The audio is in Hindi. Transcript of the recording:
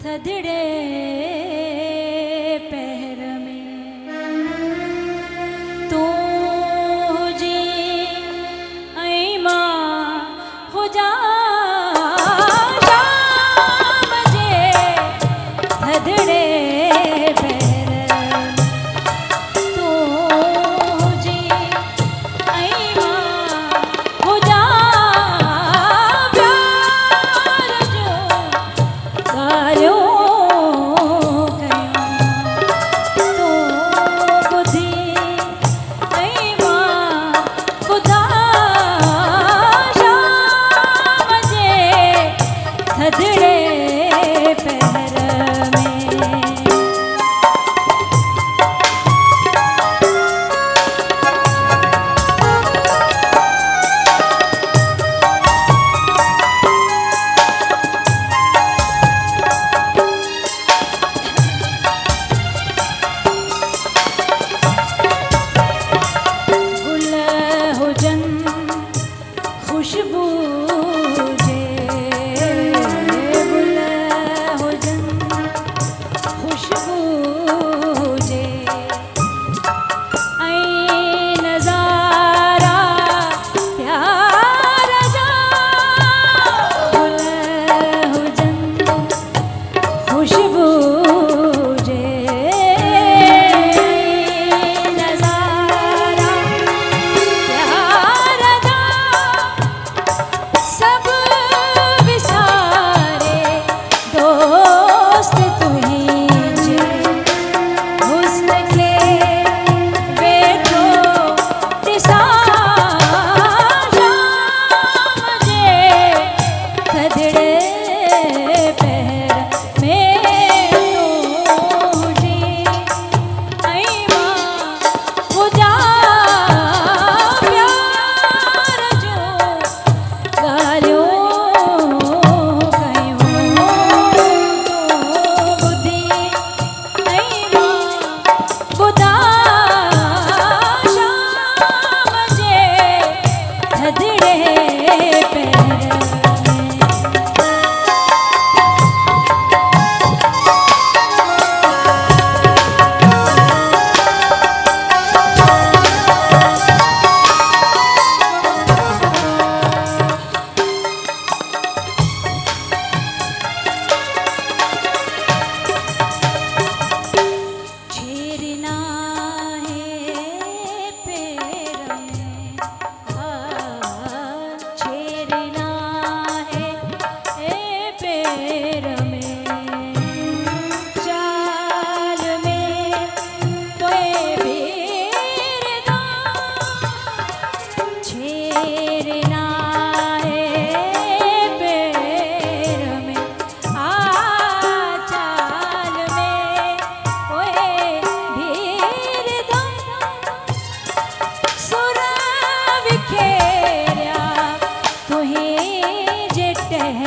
थदड़े पहर में तू जी ऐं मां हो जा शाम जे थदड़े पहर तू जी ऐं मां हो जा प्यार जो ॻाल्हियो खुशबू जे गुल हुजन खुशबू जे ऐं नज़ारा प्यार जा गुल हुजन खुशबू जे नज़ारा प्यार जा सब विसारे दोस्त तुझे हुस्न के वेठो ॾिसां शाम जे थदड़े पहर में तुझी ऐं मां हो जा प्यार जो ॻाल्हियो ॿुधी ऐं मां ॿुधा शाम जे थदड़े पहर में छेरना है पैर में छेरना है पैर में चाल में कोई भीर ना छेरना है पैर में चाल में कोई भीर ना सुर विखेरिया तुहीं जे टह